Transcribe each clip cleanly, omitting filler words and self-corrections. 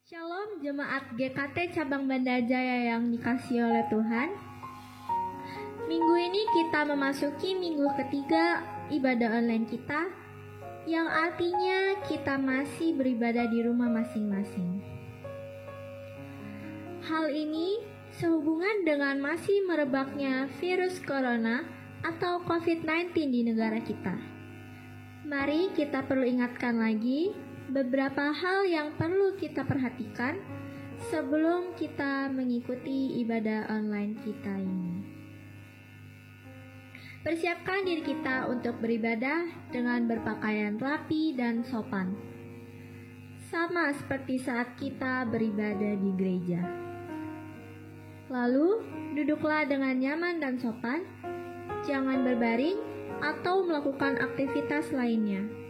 Shalom Jemaat GKT Cabang Banda Jaya yang dikasihi oleh Tuhan. Minggu ini kita memasuki minggu ketiga ibadah online kita, yang artinya kita masih beribadah di rumah masing-masing. Hal ini sehubungan dengan masih merebaknya virus corona atau COVID-19 di negara kita. Mari kita perlu ingatkan lagi beberapa hal yang perlu kita perhatikan sebelum kita mengikuti ibadah online kita ini. Persiapkan diri kita untuk beribadah dengan berpakaian rapi dan sopan, sama seperti saat kita beribadah di gereja. Lalu, duduklah dengan nyaman dan sopan, jangan berbaring atau melakukan aktivitas lainnya.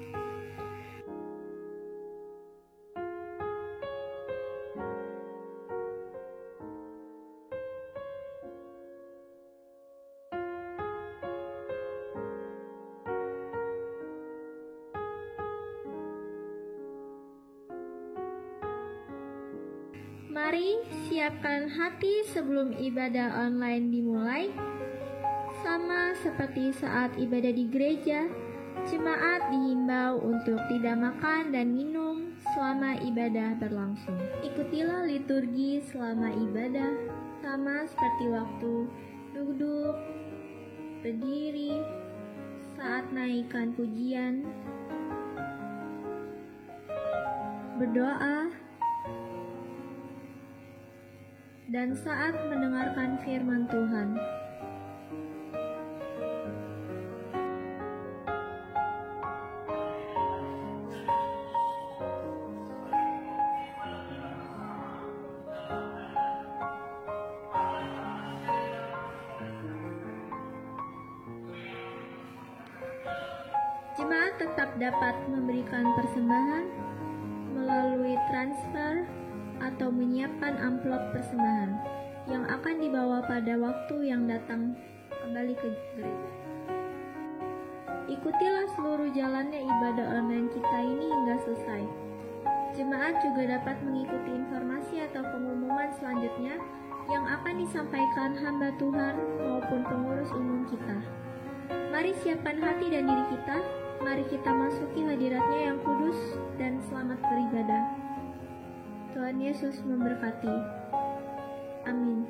Mari siapkan hati sebelum ibadah online dimulai. Sama seperti saat ibadah di gereja, jemaat dihimbau untuk tidak makan dan minum selama ibadah berlangsung. Ikutilah liturgi selama ibadah, sama seperti waktu duduk, berdiri, saat naikkan pujian, berdoa, dan saat mendengarkan firman Tuhan. Jemaat tetap dapat memberikan persembahan melalui transfer atau menyiapkan amplop persembahan yang akan dibawa pada waktu yang datang kembali ke gereja. Ikutilah seluruh jalannya ibadah online kita ini hingga selesai. Jemaat juga dapat mengikuti informasi atau pengumuman selanjutnya yang akan disampaikan hamba Tuhan maupun pengurus umum kita. Mari siapkan hati dan diri kita, mari kita masuki hadiratnya yang kudus dan selamat beribadah. Tuhan Yesus memberkati. Amin.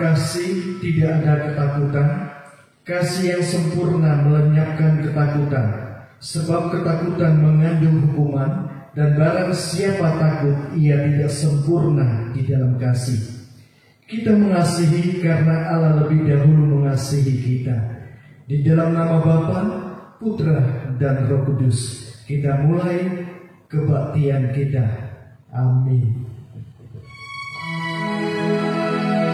Kasih tidak ada ketakutan, kasih yang sempurna melenyapkan ketakutan, sebab ketakutan mengandung hukuman, dan barang siapa takut ia tidak sempurna di dalam kasih. Kita mengasihi karena Allah lebih dahulu mengasihi kita. Di dalam nama Bapa, Putra, dan Roh Kudus, kita mulai kebaktian kita. Amin.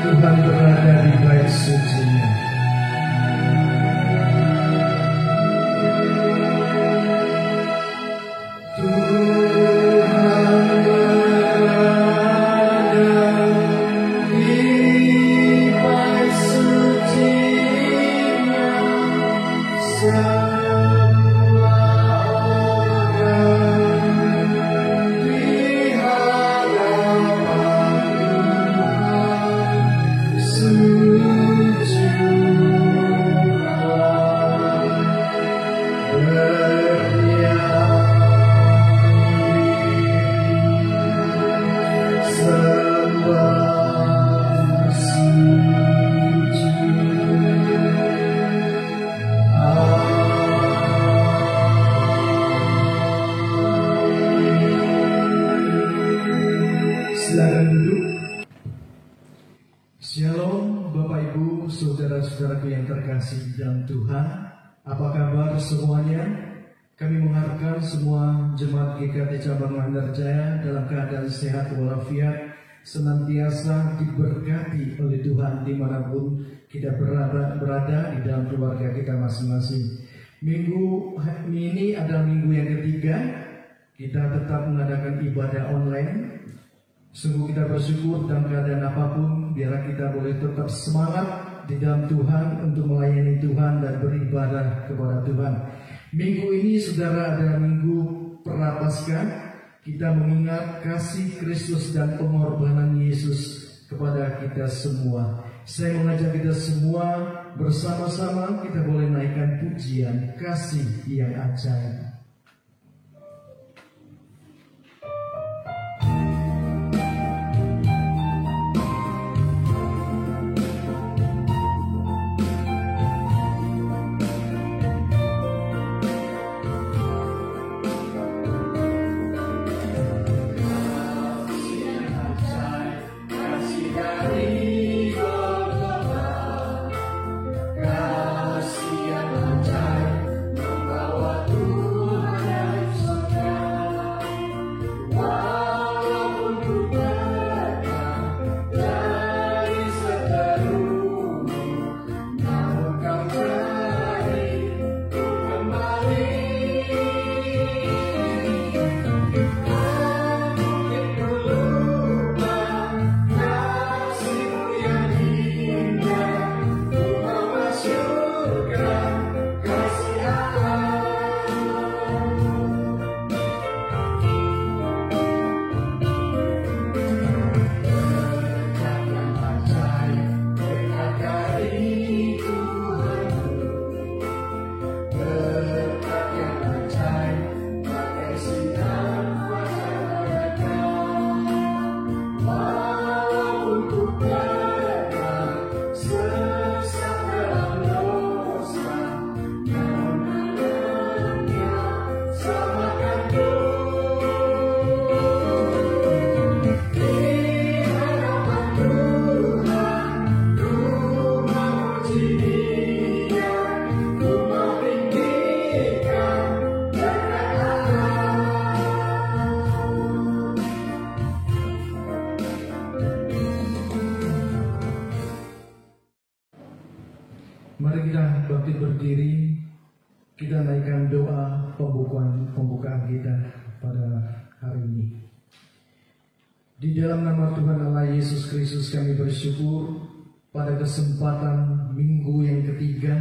Tuhan berada di bait suci-Nya. Silakan duduk. Shalom Bapak Ibu, saudara-saudaraku yang terkasih dalam Tuhan. Apa kabar semuanya? Kami mengharapkan semua jemaat GKT Cabang Banjarjaya dalam keadaan sehat walafiat, senantiasa diberkati oleh Tuhan dimanapun kita berada di dalam keluarga kita masing-masing. Minggu ini adalah minggu yang ketiga kita tetap mengadakan ibadah online. Sungguh kita bersyukur dalam keadaan apapun, biarlah kita boleh tetap semangat di dalam Tuhan untuk melayani Tuhan dan beribadah kepada Tuhan. Minggu ini saudara adalah minggu Prapaskah. Kita mengingat kasih Kristus dan pengorbanan Yesus kepada kita semua. Saya mengajak kita semua bersama-sama kita boleh naikkan pujian kasih yang ajaib. Mari kita bangkit berdiri, kita naikkan doa pembukaan kita pada hari ini. Di dalam nama Tuhan Allah Yesus Kristus kami bersyukur pada kesempatan minggu yang ketiga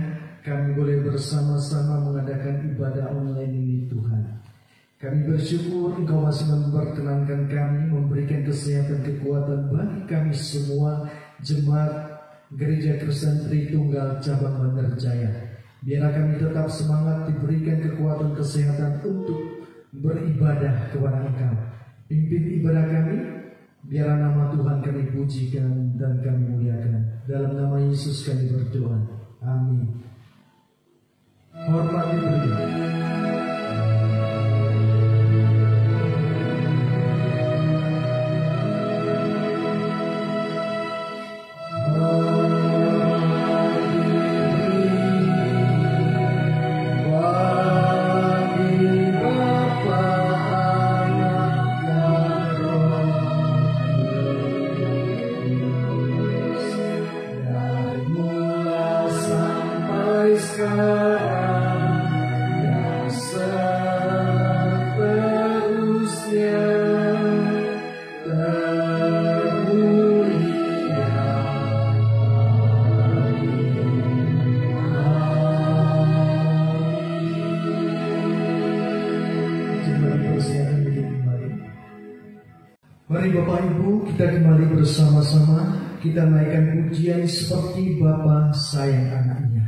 kami boleh bersama-sama mengadakan ibadah online ini Tuhan. Kami bersyukur Engkau masih memperkenankan kami, memberikan kesehatan kekuatan bagi kami semua jemaat Gereja Kristen Tritunggal Cabang Banjarjaya. Biarlah kami tetap semangat, diberikan kekuatan kesehatan untuk beribadah kepada Engkau. Pimpin ibadah kami, biarlah nama Tuhan kami pujikan dan kami muliakan. Dalam nama Yesus kami berdoa. Amin. Hormat diberi. Mari Bapak Ibu, kita kembali bersama-sama, kita naikkan pujian seperti Bapa sayang anaknya.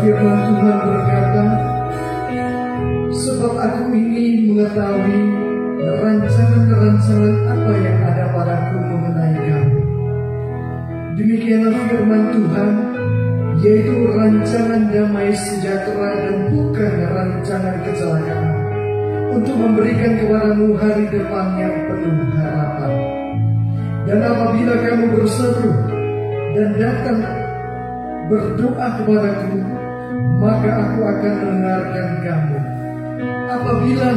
Firman Tuhan berkata, sebab aku ingin mengetahui rancangan-rancangan apa yang ada padaku mengenai kamu. Demikianlah firman Tuhan, yaitu rancangan damai sejahtera dan bukan rancangan kecelakaan, untuk memberikan kepadamu hari depan yang penuh harapan. Dan apabila kamu berseru dan datang berdoa kepadaku, maka aku akan mendengarkan kamu. Apabila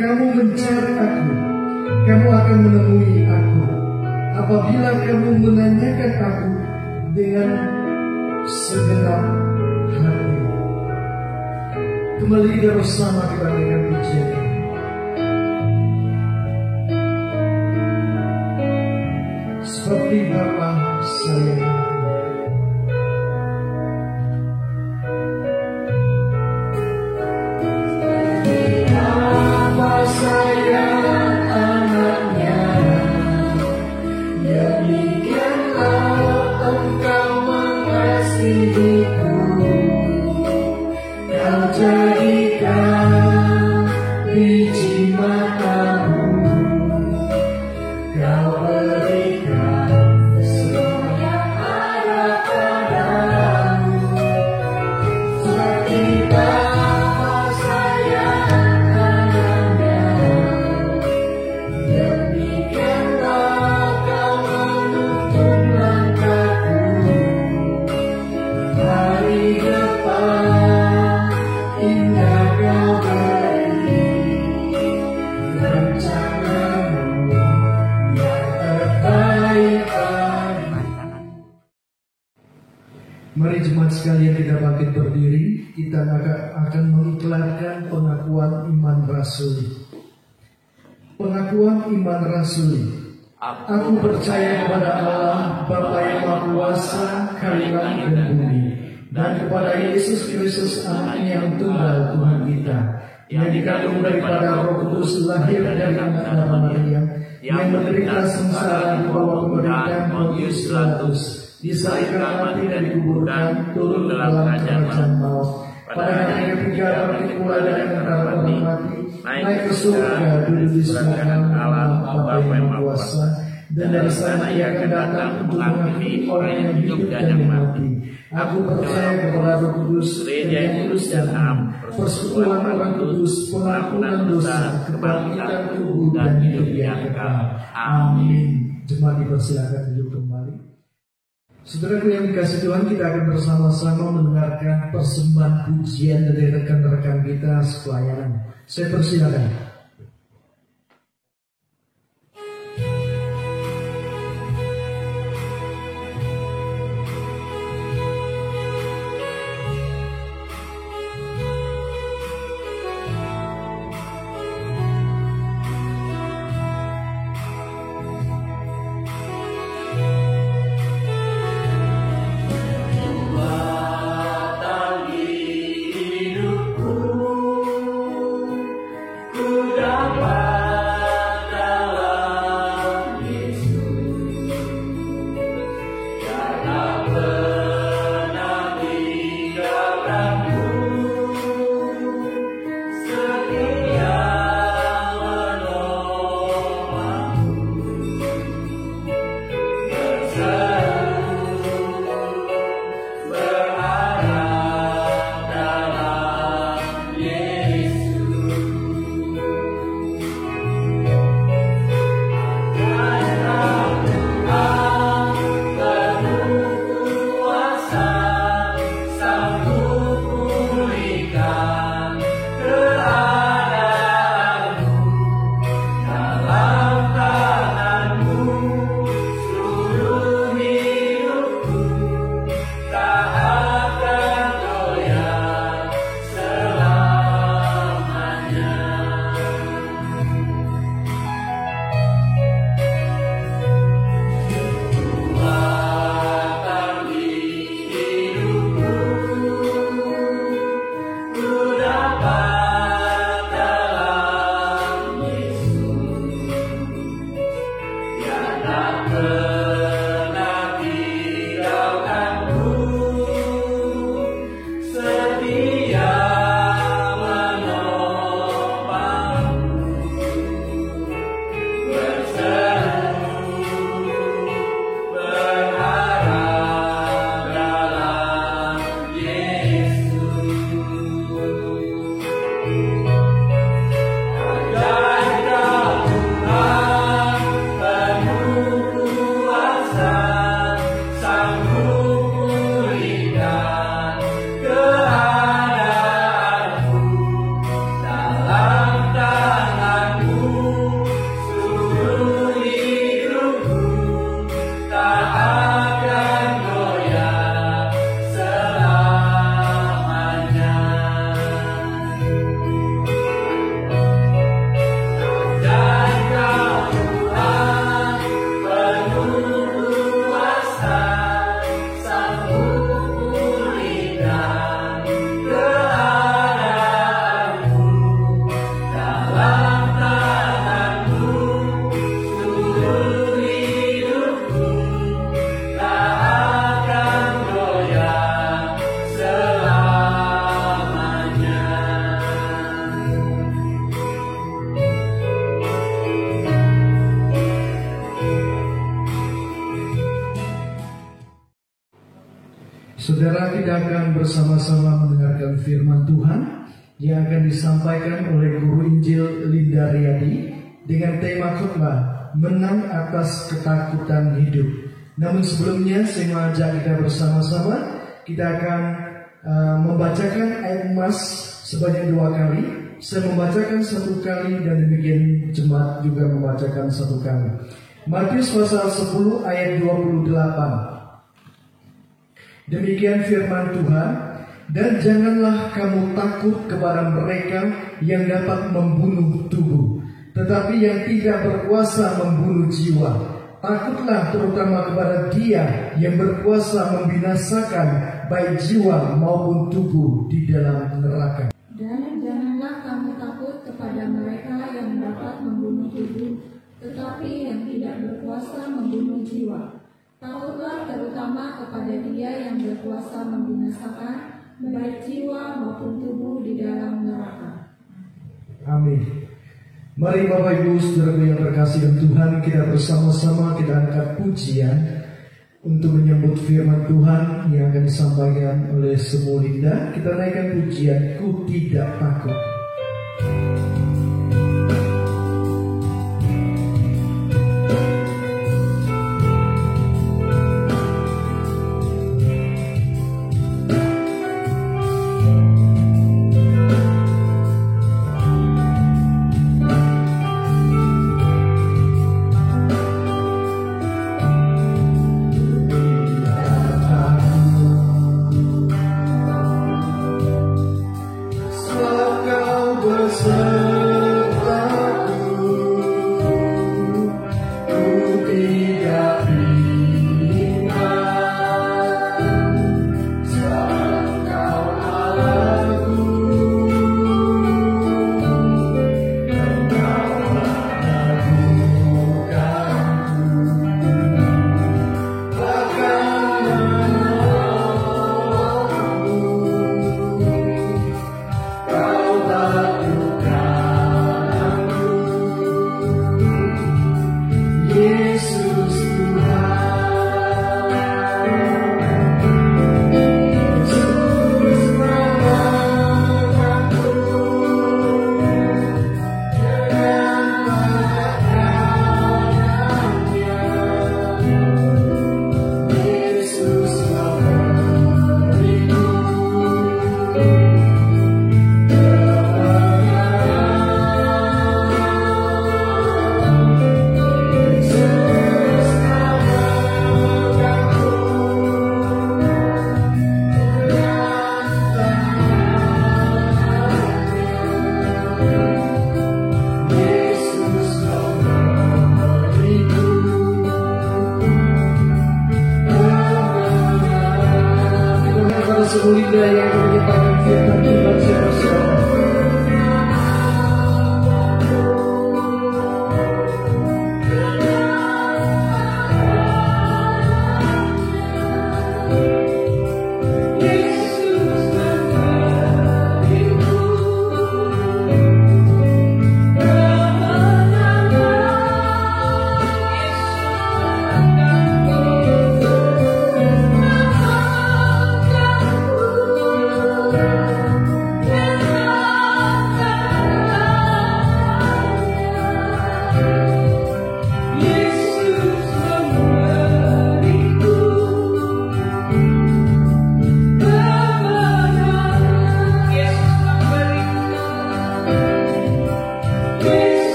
kamu mencari aku, kamu akan menemui aku. Apabila kamu menanyakan aku dengan segenap hati. Kembali kita bersama kita dengan pujian ini. Seperti Bapa sayang anaknya. Mari jemaat sekalian kita bangkit berdiri, kita akan mengiklankan pengakuan iman rasuli. Pengakuan iman rasuli. Aku percaya kepada Allah, Bapa yang Maha Kuasa, Kali langit dan bumi, dan kepada Yesus Kristus Anaknya yang tunggal Tuhan kita, yang dikandung daripada Roh Kudus, lahir dari anak darah Maria, yang menderita sengsara di bawah pemerintahan Pontius Pilatus, disalibkan, mati dan dikuburkan, turun dalam kerajaan maut. Pada hari ketiga bangkit pula dari antara orang mati, naik ke surga, duduk di sebelah kanan Allah Bapa yang Maha Kuasa, dan dari sana ia akan datang untuk menghakimi orang yang hidup dan yang mati. Aku percaya kepada Roh Kudus, Gereja yang kudus dan am, persekutuan orang kudus, pengampunan dosa, kebangkitan tubuh dan hidup yang kekal. Amin. Jemaat dipersilakan duduk kembali. Saudaraku yang dikasihi Tuhan, kita akan bersama-sama mendengarkan persembahan pujian dari rekan-rekan kita sepelayanan. Saya persilakan. Saudara, kita akan bersama-sama mendengarkan firman Tuhan yang akan disampaikan oleh Guru Injil Linda Riyadi dengan tema khotbah Menang Atas Ketakutan Hidup. Namun sebelumnya saya mengajak kita bersama-sama, kita akan membacakan ayat emas sebanyak 2 kali. Saya membacakan 1 kali dan demikian jemaat juga membacakan 1 kali. Matius pasal 10 ayat 28. Demikian firman Tuhan, dan janganlah kamu takut kepada mereka yang dapat membunuh tubuh, tetapi yang tidak berkuasa membunuh jiwa. Takutlah terutama kepada Dia yang berkuasa membinasakan baik jiwa maupun tubuh di dalam neraka. Dan janganlah kamu Takutlah terutama kepada Dia yang berkuasa membinasakan baik jiwa maupun tubuh di dalam neraka. Amin. Mari Bapak Ibu Saudara yang terkasih dalam Tuhan, kita bersama-sama kita angkat pujian untuk menyambut firman Tuhan yang akan disampaikan oleh Semu Linda. Kita naikkan pujian Ku Tidak Takut.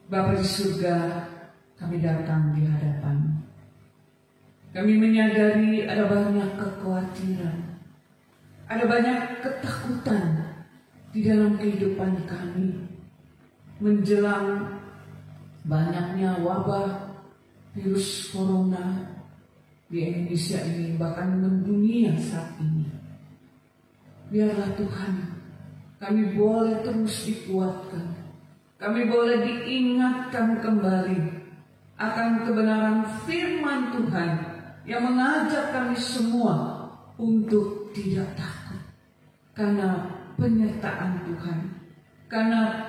Bapa di surga, kami datang di hadapan. Kami menyadari ada banyak kekhawatiran, ada banyak ketakutan di dalam kehidupan kami. Menjelang banyaknya wabah virus corona di Indonesia ini, bahkan mendunia saat ini. Biarlah Tuhan, kami boleh terus dikuatkan. Kami boleh diingatkan kembali akan kebenaran firman Tuhan yang mengajak kami semua untuk tidak takut karena penyertaan Tuhan, karena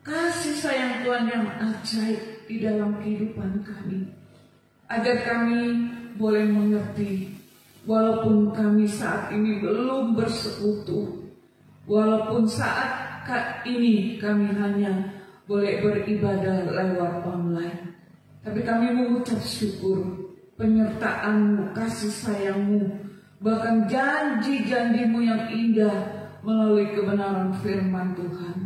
kasih sayang Tuhan yang ajaib di dalam kehidupan kami, agar kami boleh mengerti walaupun kami saat ini belum bersekutu, walaupun saat ini kami hanya boleh beribadah lewat online, tapi kami mengucap syukur penyertaan-Mu, kasih sayang-Mu, bahkan janji-janji-Mu yang indah melalui kebenaran firman Tuhan.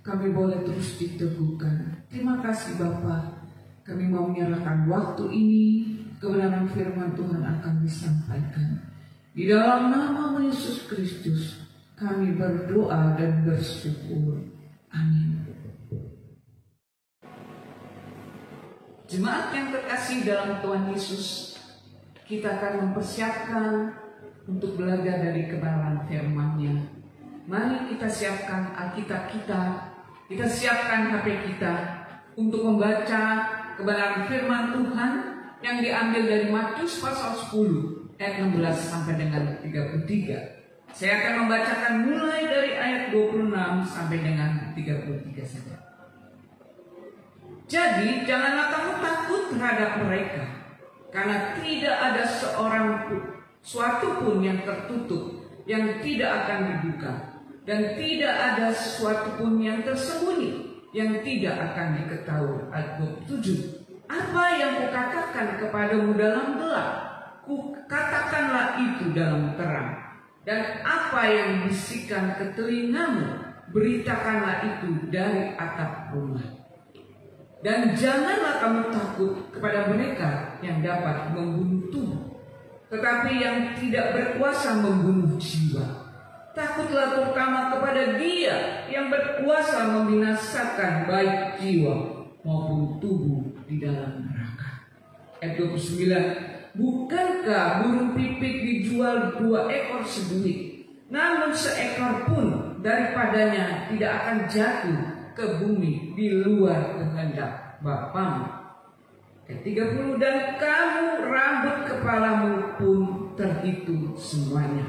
Kami boleh terus diteguhkan. Terima kasih Bapa. Kami mau menyerahkan waktu ini, kebenaran firman Tuhan akan disampaikan. Di dalam nama Yesus Kristus kami berdoa dan bersyukur. Amin. Jemaat yang terkasih dalam Tuhan Yesus, kita akan mempersiapkan untuk belajar dari kebenaran firman-Nya. Mari kita siapkan Alkitab kita siapkan HP kita untuk membaca kebenaran firman Tuhan yang diambil dari Matius pasal 10 ayat 16 sampai dengan 33. Saya akan membacakan mulai dari ayat 26 sampai dengan 33 saja. Jadi janganlah kamu takut terhadap mereka, karena tidak ada suatu pun yang tertutup yang tidak akan dibuka, dan tidak ada sesuatu pun yang tersembunyi yang tidak akan diketahui. Ayat 27. Apa yang kukatakan kepadamu dalam gelap, kukatakanlah itu dalam terang. Dan apa yang bisikan ke telingamu, beritakanlah itu dari atap rumah. Dan janganlah kamu takut kepada mereka yang dapat membunuh tubuh, tetapi yang tidak berkuasa membunuh jiwa. Takutlah terutama kepada Dia yang berkuasa membinasakan baik jiwa maupun tubuh di dalam neraka. Ayat 29. Bukankah burung pipik dijual 2 ekor seduit, namun seekor pun daripadanya tidak akan jatuh ke bumi di luar kehendak Bapamu. Ayat 30. Dan kamu rambut kepalamu pun terhitung semuanya.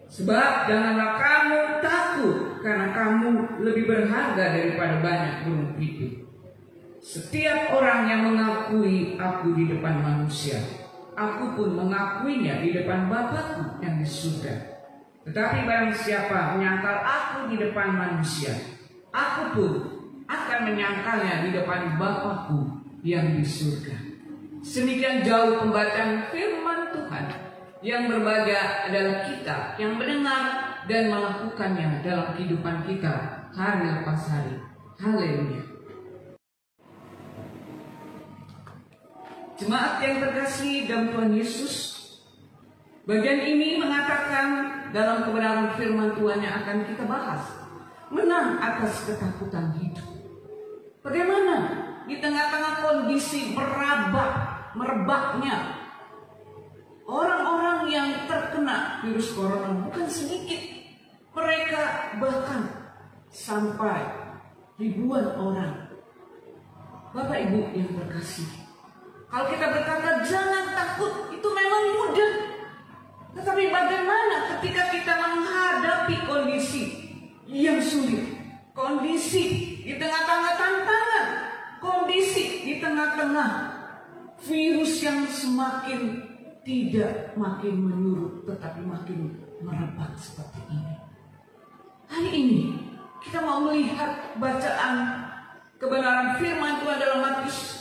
Sebab janganlah kamu takut, karena kamu lebih berharga daripada banyak burung pipik. Setiap orang yang mengakui aku di depan manusia, aku pun mengakuinya di depan Bapa-Ku yang di surga. Tetapi barang siapa menyangkal aku di depan manusia, aku pun akan menyangkalnya di depan Bapa-Ku yang di surga. Semikian jauh pembacaan firman Tuhan. Yang berbahagia adalah kita yang mendengar dan melakukannya dalam kehidupan kita hari lepas hari. Haleluya. Jemaat yang terkasih dalam Tuhan Yesus, bagian ini mengatakan dalam kebenaran firman Tuhan yang akan kita bahas, menang atas ketakutan hidup. Bagaimana di tengah-tengah kondisi merebaknya orang-orang yang terkena virus corona bukan sedikit. Mereka bahkan sampai ribuan orang. Bapak Ibu yang terkasih, kalau kita berkata jangan takut, itu memang mudah. Tetapi bagaimana ketika kita menghadapi kondisi yang sulit, kondisi di tengah-tengah tantangan, kondisi di tengah-tengah virus yang semakin tidak makin menurun, tetapi makin merebak seperti ini. Hari ini kita mau melihat bacaan kebenaran firman Tuhan dalam Matius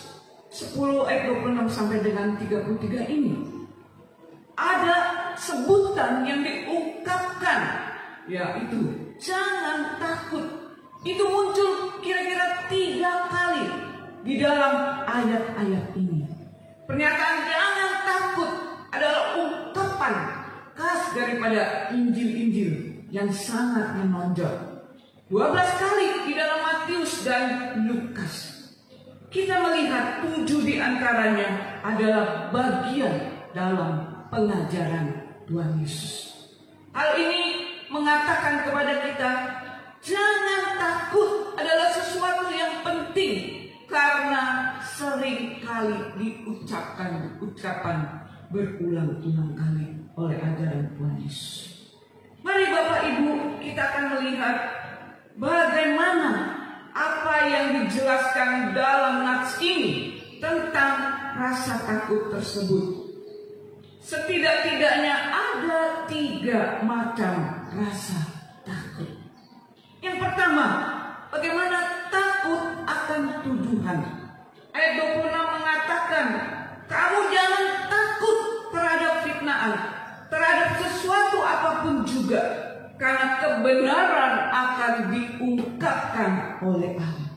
10 ayat 26 sampai dengan 33 ini. Ada sebutan yang diungkapkan, yaitu jangan takut. Itu muncul kira-kira 3 kali di dalam ayat-ayat ini. Pernyataan jangan takut adalah ungkapan khas daripada Injil-Injil yang sangat menonjol. 12 kali di dalam Matius dan Lukas. Kita melihat 7 di antaranya adalah bagian dalam pengajaran Tuhan Yesus. Hal ini mengatakan kepada kita, jangan takut adalah sesuatu yang penting, karena sering kali diucapkan ucapan berulang-ulang kali oleh ajaran Tuhan Yesus. Mari Bapak Ibu, kita akan melihat bagaimana apa yang dijelaskan dalam nats ini tentang rasa takut tersebut. Setidak-tidaknya ada 3 macam rasa takut. Yang pertama, bagaimana takut akan tuduhan. Ayat 26 mengatakan, kamu jangan takut terhadap fitnaan, terhadap sesuatu apapun juga, karena kebenaran akan diungkapkan oleh Allah.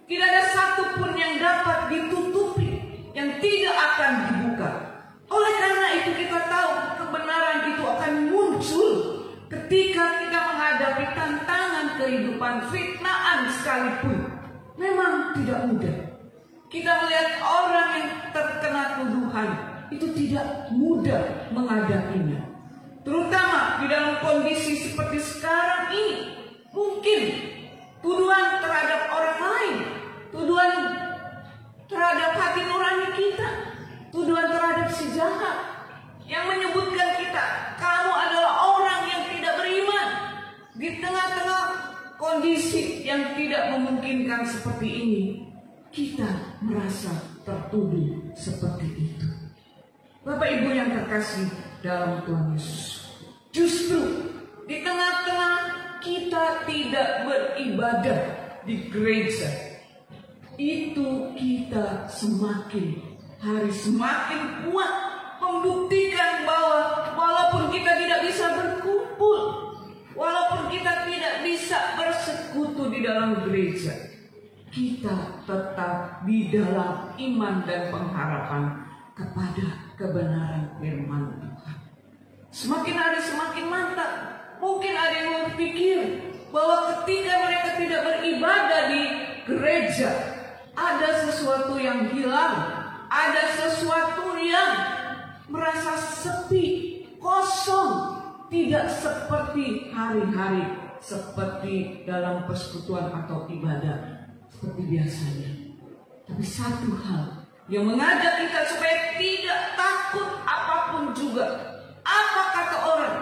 Tidak ada satupun yang dapat ditutupi, yang tidak akan dibuka. Oleh karena itu kita tahu kebenaran itu akan muncul ketika kita menghadapi tantangan kehidupan, fitnaan sekalipun. Memang tidak mudah. Kita melihat orang yang terkena tuduhan itu tidak mudah menghadapinya. Terutama di dalam kondisi seperti sekarang ini. Mungkin tuduhan terhadap orang lain, tuduhan terhadap hati nurani kita, tuduhan terhadap si jahat yang menyebutkan kita, kamu adalah orang yang tidak beriman. Di tengah-tengah kondisi yang tidak memungkinkan seperti ini, kita merasa tertuduh seperti itu. Bapak Ibu yang terkasih dalam Tuhan Yesus, justru di tengah-tengah kita tidak beribadah di gereja, itu kita semakin hari semakin kuat membuktikan bahwa walaupun kita tidak bisa berkumpul, walaupun kita tidak bisa bersekutu di dalam gereja, kita tetap di dalam iman dan pengharapan kepada kebenaran firman Tuhan. Semakin hari semakin mantap. Mungkin ada yang berpikir bahwa ketika mereka tidak beribadah di gereja, ada sesuatu yang hilang, ada sesuatu yang merasa sepi, kosong, tidak seperti hari-hari, seperti dalam persekutuan atau ibadah seperti biasanya. Tapi satu hal yang mengajak kita supaya tidak takut apapun juga, apa kata orang,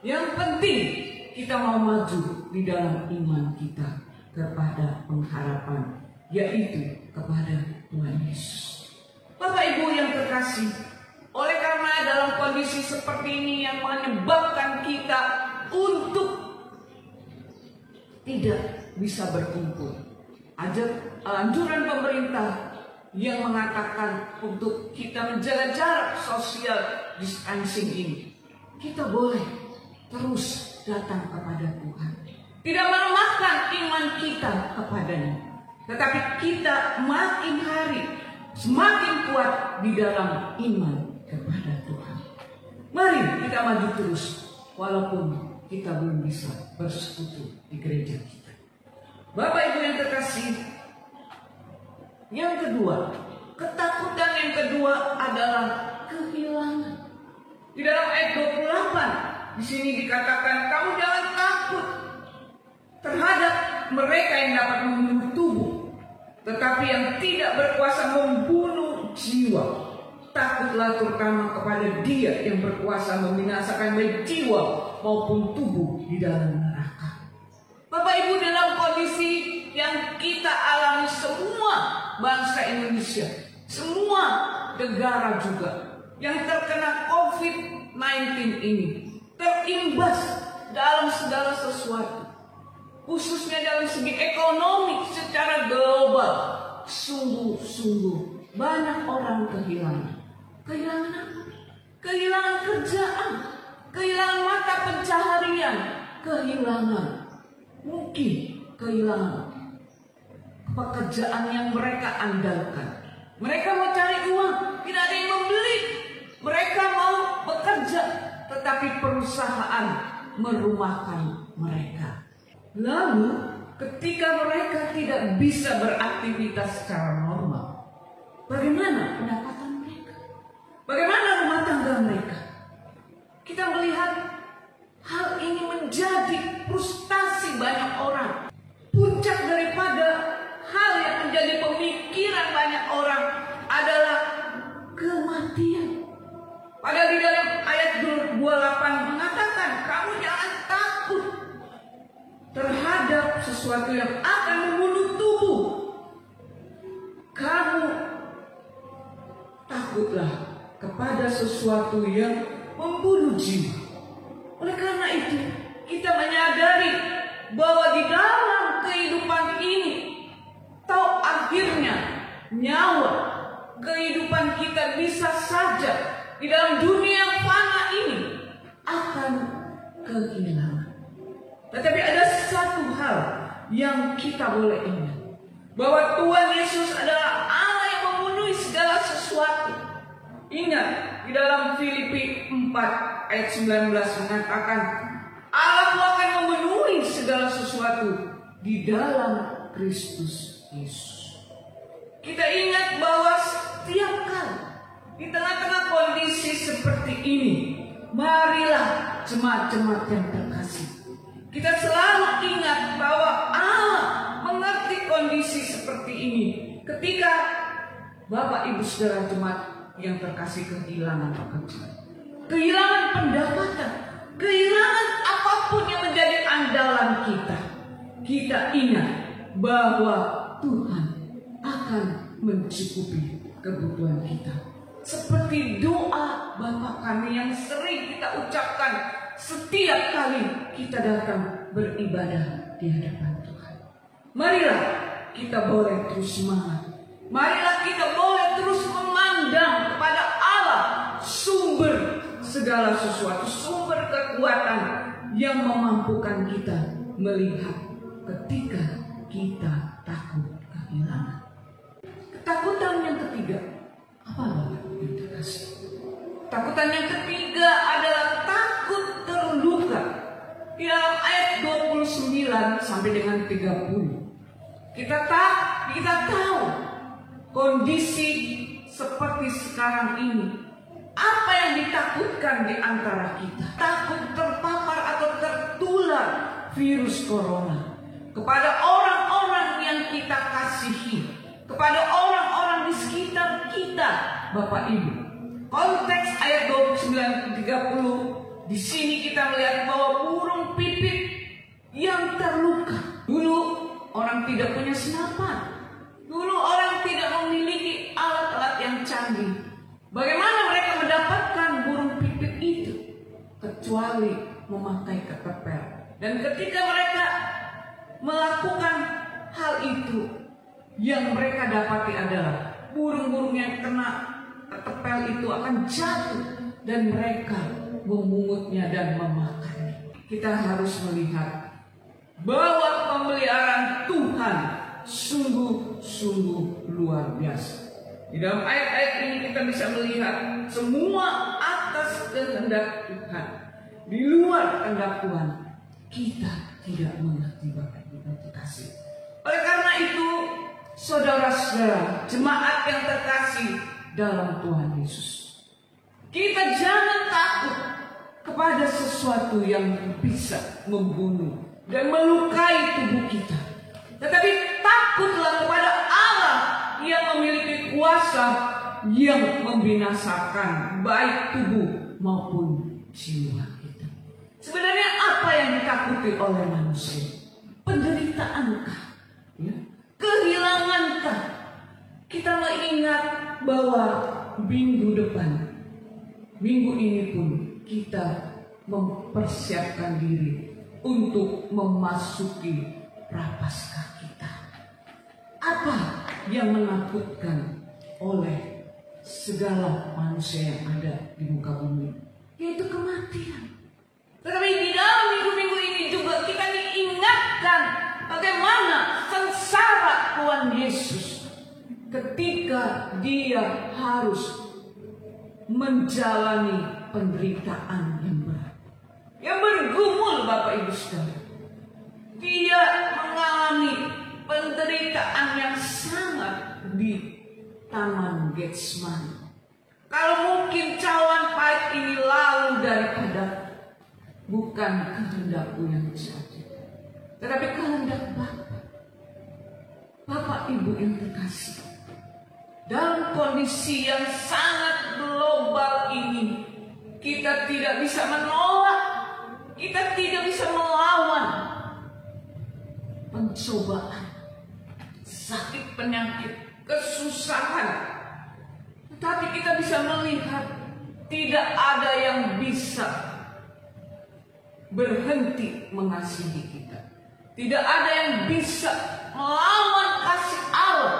yang penting kita mau maju di dalam iman kita kepada pengharapan, yaitu kepada Tuhan Yesus. Bapak Ibu yang terkasih, oleh karena dalam kondisi seperti ini yang menyebabkan kita untuk tidak bisa berkumpul, anjuran pemerintah yang mengatakan untuk kita menjaga jarak social distancing ini, kita boleh terus datang kepada Tuhan, tidak melemahkan iman kita kepadanya, tetapi kita makin hari semakin kuat di dalam iman kepada Tuhan. Mari kita maju terus walaupun kita belum bisa bersekutu di gereja kita. Bapak Ibu yang terkasih, yang kedua, ketakutan yang kedua adalah kehilangan. Di dalam ayat 28 di sini dikatakan, kamu jangan takut terhadap mereka yang dapat membunuh tubuh, tetapi yang tidak berkuasa membunuh jiwa. Takutlah terutama kepada Dia yang berkuasa membinasakan baik jiwa maupun tubuh di dalam neraka. Bapak Ibu, dalam kondisi yang kita alami semua bangsa Indonesia, semua negara juga yang terkena COVID-19 ini, terimbas dalam segala sesuatu, khususnya dalam segi ekonomi secara global. Sungguh-sungguh banyak orang kehilangan. Kehilangan apa? Kehilangan kerjaan, kehilangan mata pencaharian, mungkin kehilangan pekerjaan yang mereka andalkan. Mereka mau cari uang, tidak ada yang membeli. Mereka mau bekerja, tetapi perusahaan merumahkan mereka. Lalu ketika mereka tidak bisa beraktivitas secara normal, bagaimana pendapatan mereka? Bagaimana rumah tangga mereka? Kita melihat hal ini menjadi frustasi banyak orang. Puncak daripada hal yang menjadi pemikiran banyak orang adalah kematian. Padahal di dalam ayat 28 mengatakan, kamu jangan takut terhadap sesuatu yang akan membunuh tubuh. Kamu takutlah kepada sesuatu yang membunuh jiwa. Oleh karena itu, kita menyadari bahwa di dalam kehidupan ini, atau akhirnya nyawa kehidupan kita bisa saja di dalam dunia yang fana ini akan kehilangan. Tetapi ada satu hal yang kita boleh ingat, bahwa Tuhan Yesus adalah Allah yang memenuhi segala sesuatu. Ingat, di dalam Filipi 4 ayat 19 mengatakan, Allah akan memenuhi segala sesuatu di dalam Kristus Yesus. Kita ingat bahwa setiap kali di tengah-tengah kondisi seperti ini, marilah jemaat-jemaat yang terkasih, kita selalu ingat bahwa Allah mengerti kondisi seperti ini. Ketika Bapak Ibu Saudara jemaat yang terkasih kehilangan pekerjaan, kehilangan pendapatan, kehilangan apapun yang menjadi andalan kita, kita ingat bahwa Tuhan akan mencukupi kebutuhan kita. Seperti doa Bapa kami yang sering kita ucapkan setiap kali kita datang beribadah di hadapan Tuhan. Marilah kita boleh terus semangat. Marilah kita boleh terus memandang kepada Allah, sumber segala sesuatu, sumber kekuatan yang memampukan kita melihat ketika kita takut kehilangan. Ketakutan yang ketiga, apa Bapak yang terkasih? Ketakutan yang ketiga adalah takut terluka. Di dalam ayat 29 sampai dengan 30. Kita tahu kondisi seperti sekarang ini. Apa yang ditakutkan di antara kita? Takut terpapar atau tertular virus corona kepada orang-orang yang kita kasihi, kepada orang-orang di sekitar kita, Bapak Ibu. Konteks ayat 29-30, di sini kita melihat bahwa burung pipit yang terluka. Dulu orang tidak punya senapan. Dulu orang tidak memiliki alat-alat yang canggih. Bagaimana mereka mendapatkan burung pipit itu? Kecuali memakai ketepel. Dan ketika mereka melakukan hal itu, yang mereka dapati adalah burung-burung yang kena ketepel itu akan jatuh dan mereka memungutnya dan memakannya. Kita harus melihat bahwa pemeliharaan Tuhan sungguh-sungguh luar biasa. Di dalam ayat-ayat ini kita bisa melihat semua atas kehendak Tuhan. Di luar kehendak Tuhan kita tidak mengerti, Bapak Ibu terkasih. Oleh karena itu, saudara-saudara, jemaat yang terkasih dalam Tuhan Yesus, kita jangan takut kepada sesuatu yang bisa membunuh dan melukai tubuh kita. Tetapi takutlah kepada Allah yang memiliki kuasa yang membinasakan baik tubuh maupun jiwa kita. Sebenarnya apa yang ditakuti oleh manusia? Penderitaankah? Ya? Kehilangankah? Kita mengingat bahwa minggu depan, minggu ini pun kita mempersiapkan diri untuk memasuki Prapaskah kita. Apa yang menakutkan oleh segala manusia yang ada di muka bumi? Yaitu kematian. Tetapi di dalam minggu-minggu ini juga kita diingatkan bagaimana sengsara Tuhan Yesus ketika Dia harus menjalani penderitaan yang berat, yang bergumul, Bapak Ibu Saudara. Dia mengalami penderitaan yang sangat di Taman Getsemani. Kalau mungkin cawan pahit ini lalu daripada bukan kehendakku yang saja, tetapi kehendak Bapa. Bapak Ibu yang terkasih, dalam kondisi yang sangat global ini, kita tidak bisa menolak, kita tidak bisa melawan pencobaan, sakit, penyakit, kesusahan. Tetapi kita bisa melihat tidak ada yang bisa berhenti mengasihi kita. Tidak ada yang bisa melawan kasih Allah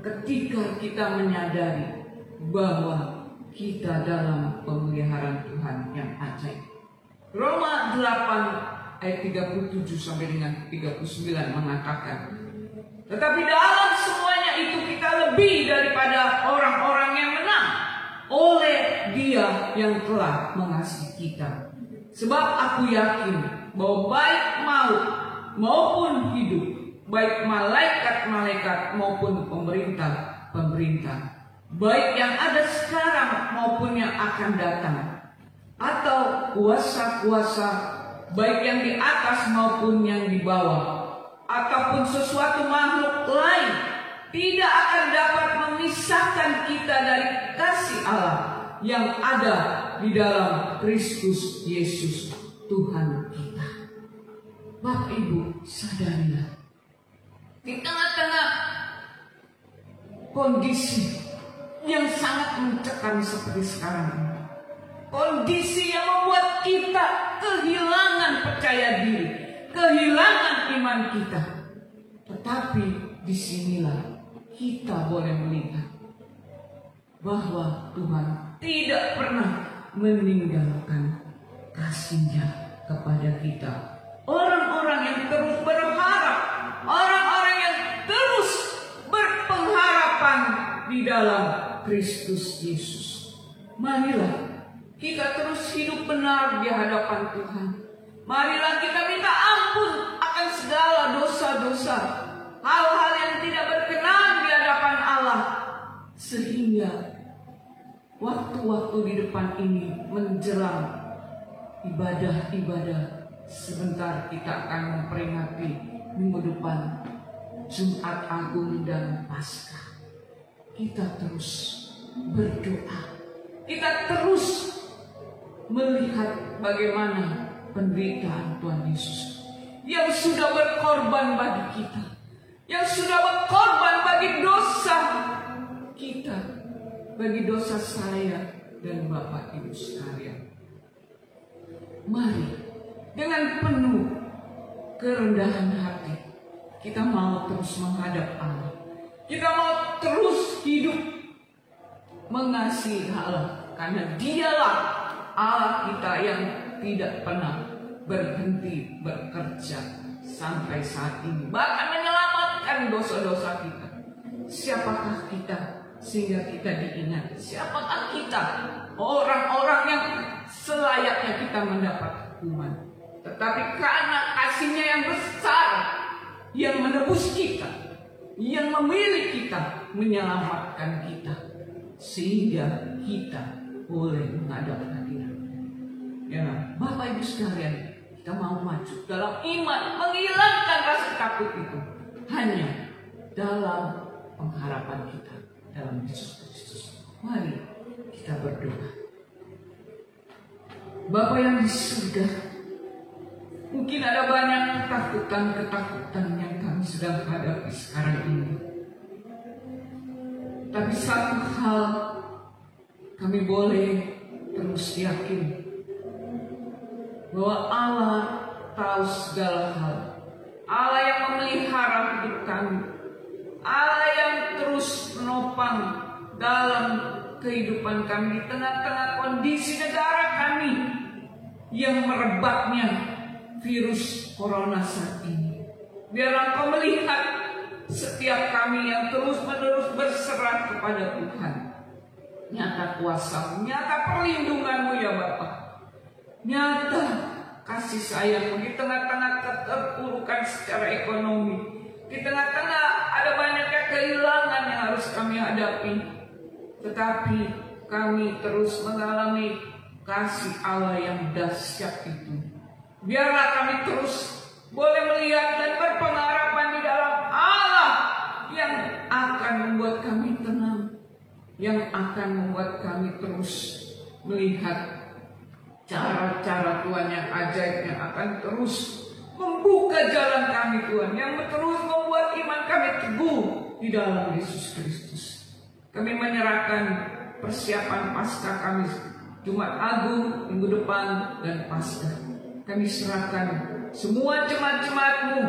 ketika kita menyadari bahwa kita dalam pemeliharaan Tuhan yang ajaib. Roma 8 ayat 37 sampai dengan 39 mengatakan, tetapi dalam semuanya itu kita lebih daripada orang-orang yang menang oleh Dia yang telah mengasihi kita. Sebab aku yakin bahwa baik maut maupun hidup, baik malaikat-malaikat maupun pemerintah-pemerintah, baik yang ada sekarang maupun yang akan datang, atau kuasa-kuasa baik yang di atas maupun yang di bawah, ataupun sesuatu makhluk lain, tidak akan dapat memisahkan kita dari kasih Allah yang ada di dalam Kristus Yesus Tuhan kita. Bapak Ibu, sadarilah, di tengah-tengah kondisi yang sangat mencekam seperti sekarang ini, kondisi yang membuat kita kehilangan percaya diri, kehilangan iman kita, tetapi disinilah kita boleh melihat bahwa Tuhan tidak pernah meninggalkan kasih-Nya kepada kita. Orang-orang yang terus berharap, orang-orang yang terus berpengharapan di dalam Kristus Yesus. Marilah kita terus hidup benar di hadapan Tuhan. Marilah kita minta ampun akan segala dosa-dosa, hal-hal yang tidak berkenan di hadapan Allah, sehingga waktu-waktu di depan ini menjelang ibadah-ibadah, sebentar kita akan memperingati minggu depan Jumat Agung dan Paskah. Kita terus berdoa, kita terus melihat bagaimana penderitaan Tuhan Yesus yang sudah berkorban bagi kita, yang sudah berkorban bagi dosa kita, bagi dosa saya dan Bapak Ibu sekalian. Mari dengan penuh kerendahan hati kita mau terus menghadap Allah. Kita mau terus hidup mengasihi Allah, karena Dialah Allah kita yang tidak pernah berhenti bekerja sampai saat ini, bahkan menyelamatkan dosa-dosa kita. Siapakah kita sehingga kita diingat? Siapakah kita, orang-orang yang selayaknya kita mendapat hukuman? Tetapi karena kasih-Nya yang besar, yang menebus kita, yang memilih kita, menyelamatkan kita, sehingga kita boleh menghadap hadirat. Ya, Bapak Ibu sekalian, kita mau maju dalam iman, menghilangkan rasa takut itu hanya dalam pengharapan kita dalam Yesus Kristus. Mari kita berdoa. Bapa yang di surga, mungkin ada banyak ketakutan yang kami sedang hadapi sekarang ini. Tapi satu hal kami boleh terus yakin, bahwa Allah tahu segala hal. Allah yang memelihara hidup kami, Allah yang terus menopang dalam kehidupan kami di tengah-tengah kondisi negara kami yang merebaknya virus corona saat ini. Biarlah Engkau melihat setiap kami yang terus-menerus berserah kepada Tuhan. Nyata kuasa-Mu, nyata perlindungan-Mu ya Bapa, nyata kasih sayang-Mu di tengah-tengah keterpurukan secara ekonomi, di tengah-tengah ada banyaknya kehilangan yang harus kami hadapi, tetapi kami terus mengalami kasih Allah yang dahsyat itu. Biarlah kami terus boleh melihat dan berpengharapan di dalam Allah yang akan membuat kami tenang, yang akan membuat kami terus melihat cara-cara Tuhan yang ajaib, yang akan terus membuka jalan kami Tuhan, yang terus membuat iman kami teguh di dalam Yesus Kristus. Kami menyerahkan persiapan Paskah kami, Jumat Agung minggu depan dan Paskah. Kami serahkan semua jemaat-jemaat-Mu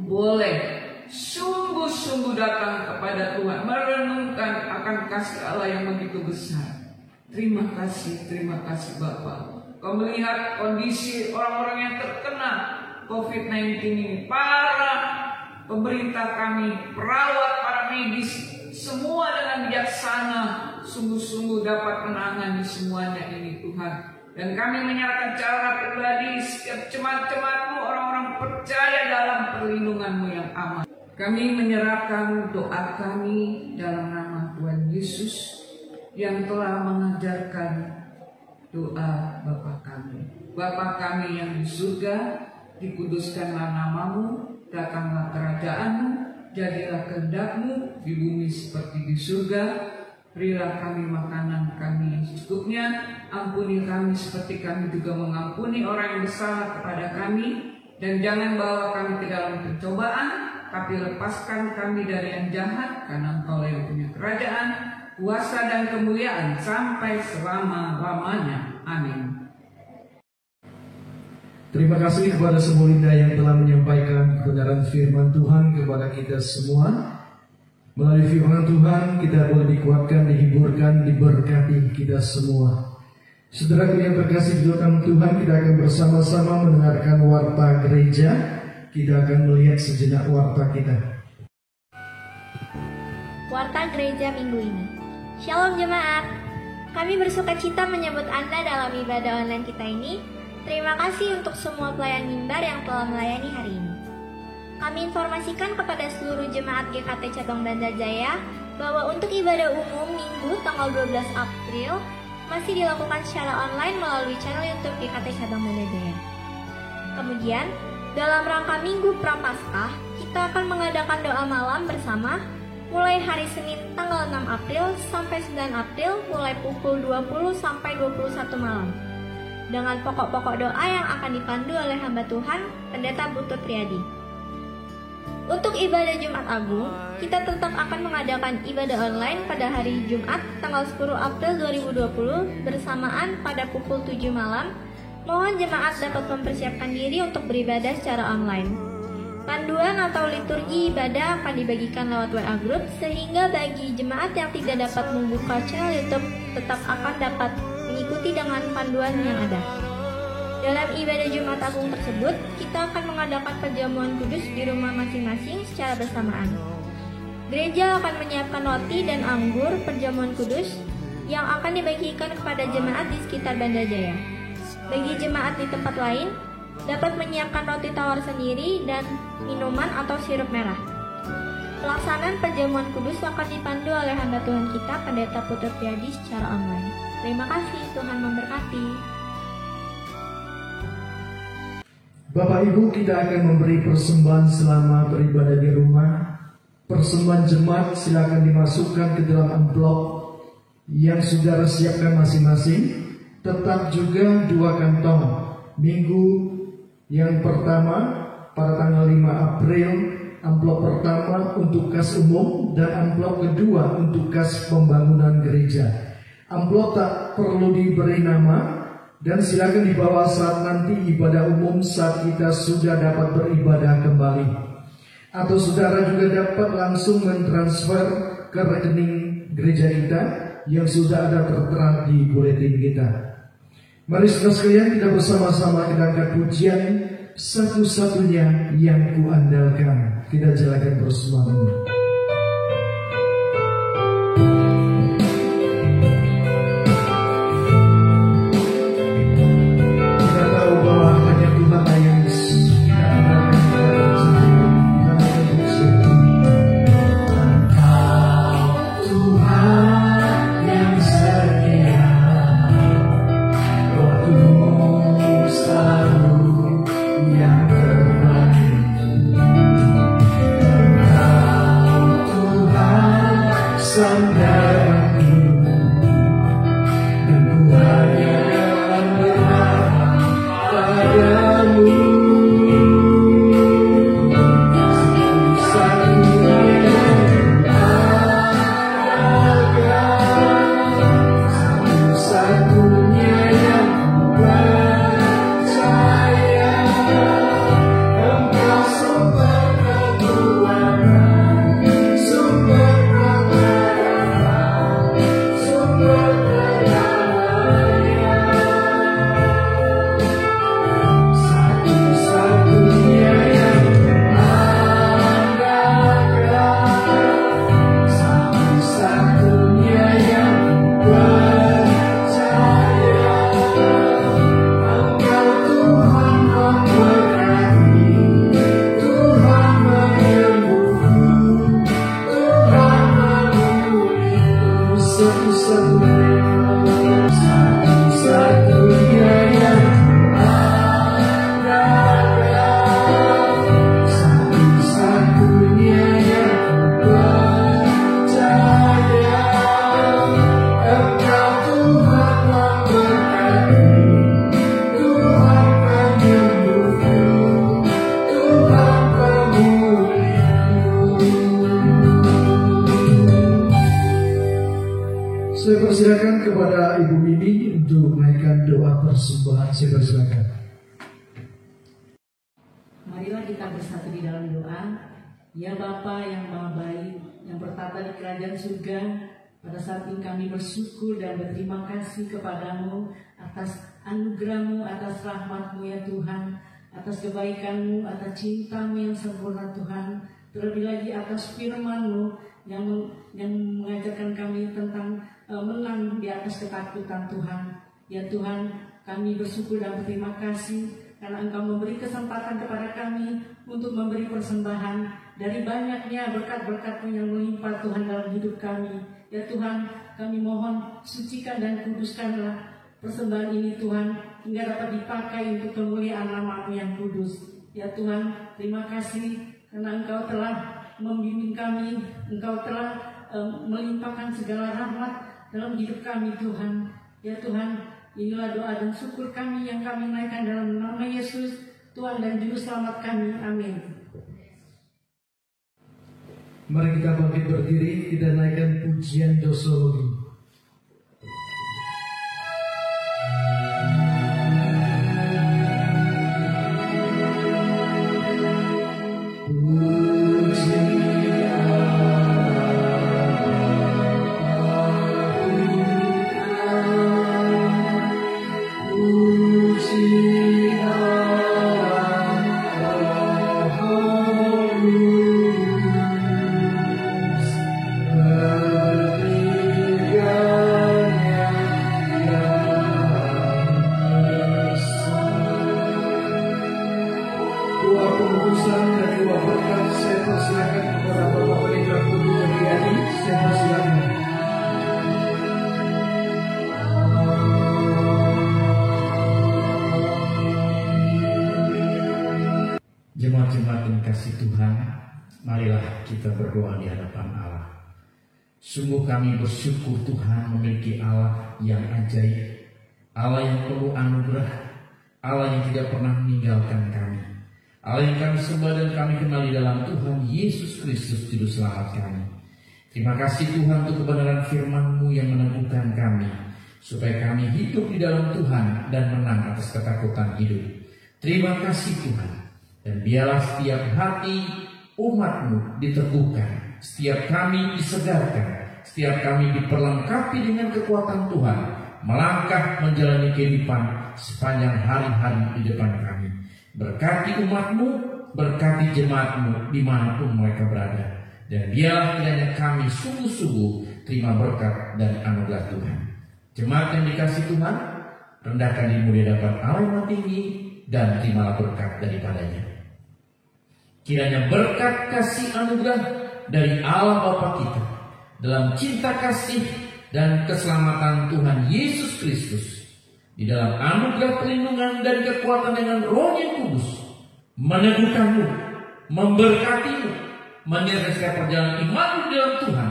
boleh sungguh-sungguh datang kepada Tuhan, merenungkan akan kasih Allah yang begitu besar. Terima kasih Bapa. Kau melihat kondisi orang-orang yang terkena COVID-19 ini, para pemerintah kami, perawat, para medis, semua dengan bijaksana sungguh-sungguh dapat menangani semuanya ini Tuhan. Dan kami menyerahkan cara pribadi setiap jemaat-jemaat-Mu, orang-orang percaya dalam perlindungan-Mu yang aman. Kami menyerahkan doa kami dalam nama Tuhan Yesus yang telah mengajarkan doa Bapa kami. Bapa kami yang di surga, dikuduskanlah nama-Mu, datanglah kerajaan-Mu, jadilah kehendak-Mu di bumi seperti di surga. Berilah kami makanan kami yang secukupnya, ampuni kami seperti kami juga mengampuni orang yang bersalah kepada kami, dan jangan bawa kami ke dalam pencobaan, tapi lepaskan kami dari yang jahat, karena Engkau yang punya kerajaan, kuasa dan kemuliaan sampai selama-lamanya. Amin. Terima kasih kepada semua Linda yang telah menyampaikan kebenaran firman Tuhan kepada kita semua. Melalui firman Tuhan kita boleh dikuatkan, dihiburkan, diberkati kita semua. Saudara yang terkasih di dalam Tuhan, kita akan bersama-sama mendengarkan warta gereja. Kita akan melihat sejenak warta kita. Warta gereja minggu ini. Shalom jemaat. Kami bersuka cita menyambut Anda dalam ibadah online kita ini. Terima kasih untuk semua pelayan mimbar yang telah melayani hari ini. Kami informasikan kepada seluruh jemaat GKT Cabang Banda Jaya bahwa untuk ibadah umum Minggu tanggal 12 April masih dilakukan secara online melalui channel YouTube GKT Cabang Banda Jaya. Kemudian, dalam rangka Minggu Prapaskah, kita akan mengadakan doa malam bersama mulai hari Senin tanggal 6 April sampai 9 April mulai pukul 20 sampai 21 malam. Dengan pokok-pokok doa yang akan dipandu oleh hamba Tuhan, Pendeta Butut Riyadi. Untuk ibadah Jumat Agung, kita tetap akan mengadakan ibadah online pada hari Jumat tanggal 10 April 2020 bersamaan pada pukul 7 malam. Mohon jemaat dapat mempersiapkan diri untuk beribadah secara online. Panduan atau liturgi ibadah akan dibagikan lewat WA Group, sehingga bagi jemaat yang tidak dapat membuka channel YouTube tetap akan dapat mengikuti dengan panduan yang ada. Dalam ibadah Jumat Agung tersebut, kita akan mengadakan perjamuan kudus di rumah masing-masing secara bersamaan. Gereja akan menyiapkan roti dan anggur perjamuan kudus yang akan dibagikan kepada jemaat di sekitar Banda Jaya. Bagi jemaat di tempat lain, dapat menyiapkan roti tawar sendiri dan minuman atau sirup merah. Pelaksanaan perjamuan kudus akan dipandu oleh hamba Tuhan kita, Pendeta Putut Riyadi secara online. Terima kasih, Tuhan memberkati. Bapak Ibu, kita akan memberi persembahan selama beribadah di rumah. Persembahan jemaat silakan dimasukkan ke dalam amplop yang saudara siapkan masing-masing. Tetap juga 2 kantong. Minggu yang pertama pada tanggal 5 April, amplop pertama untuk kas umum dan amplop kedua untuk kas pembangunan gereja. Amplop tak perlu diberi nama dan silakan dibawa saat nanti ibadah umum, saat kita sudah dapat beribadah kembali. Atau saudara juga dapat langsung mentransfer ke rekening gereja kita yang sudah ada tertera di buletin kita. Mari saudara sekalian, kita bersama-sama kita angkat pujian Satu-Satunya Yang Kuandalkan. Kita jalankan bersama-sama. Someday kepada Ibu Mimi untuk menaikkan doa persembahan. Saya persilakan. Marilah kita bersatu di dalam doa. Ya Bapa yang Maha Baik, yang bertata di kerajaan surga, pada saat ini kami bersyukur dan berterima kasih kepadamu atas anugerah-Mu, atas rahmat-Mu ya Tuhan, atas kebaikan-Mu, atas cinta-Mu yang sempurna Tuhan, terlebih lagi atas firman-Mu yang mengajarkan kami tentang menang di atas ketakutan Tuhan. Ya Tuhan, kami bersyukur dan berterima kasih karena Engkau memberi kesempatan kepada kami untuk memberi persembahan dari banyaknya berkat-berkat-Mu yang melimpah Tuhan dalam hidup kami. Ya Tuhan, kami mohon sucikan dan kuduskanlah persembahan ini Tuhan, hingga dapat dipakai untuk kemuliaan nama-Mu yang kudus. Ya Tuhan, terima kasih karena Engkau telah membimbing kami, Engkau telah melimpahkan segala rahmat dalam hidup kami Tuhan. Ya Tuhan, inilah doa dan syukur kami yang kami naikkan dalam nama Yesus, Tuhan dan Juru Selamat kami. Amin. Mari kita bangkit berdiri, kita naikkan pujian dosologis. Jemaat-jemaat yang kasih Tuhan, marilah kita berdoa di hadapan Allah. Sungguh kami bersyukur Tuhan memiliki Allah yang ajaib, Allah yang penuh anugerah, Allah yang tidak pernah meninggalkan kami, Allah yang kami sembah dan kami kenal di dalam Tuhan Yesus Kristus Juru Selamat kami. Terima kasih Tuhan untuk kebenaran firman-Mu yang meneguhkan kami, supaya kami hidup di dalam Tuhan dan menang atas ketakutan hidup. Terima kasih Tuhan. Dan biarlah setiap hati umat-Mu diteguhkan, setiap kami disegarkan, setiap kami diperlengkapi dengan kekuatan Tuhan, melangkah menjalani kehidupan sepanjang hari-hari di depan kami. Berkati umat-Mu, berkati jemaat-Mu dimanapun mereka berada. Dan biarlah kiranya kami sungguh-sungguh terima berkat dan anugerah Tuhan. Jemaat yang dikasih Tuhan, rendahkan dirimu di hadapan Allah yang tinggi dan terimalah berkat daripadanya. Kiranya berkat kasih anugerah dari Allah Bapa kita, dalam cinta kasih dan keselamatan Tuhan Yesus Kristus, di dalam anugerah perlindungan dan kekuatan dengan Roh yang Kudus, meneguhkanmu, memberkatimu, menyertai setiap perjalanan iman di dalam Tuhan,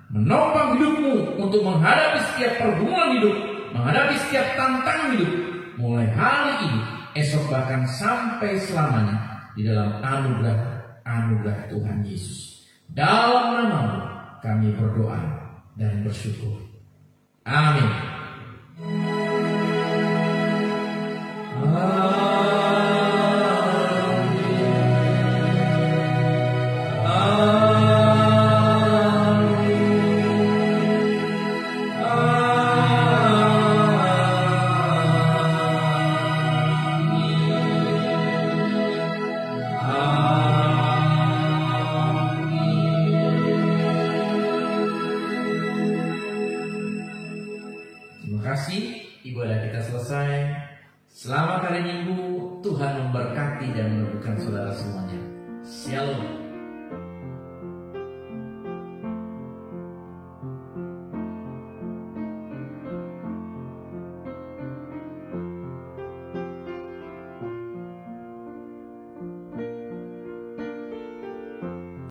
menopang hidupmu untuk menghadapi setiap pergumulan hidup, menghadapi setiap tantangan hidup, mulai hari ini, esok bahkan sampai selamanya, di dalam anugerah Tuhan Yesus. Dalam nama-Mu kami berdoa dan bersyukur. Amin. Ibadah kita selesai. Selamat hari Minggu. Tuhan memberkati dan meneguhkan saudara semuanya. Shalom.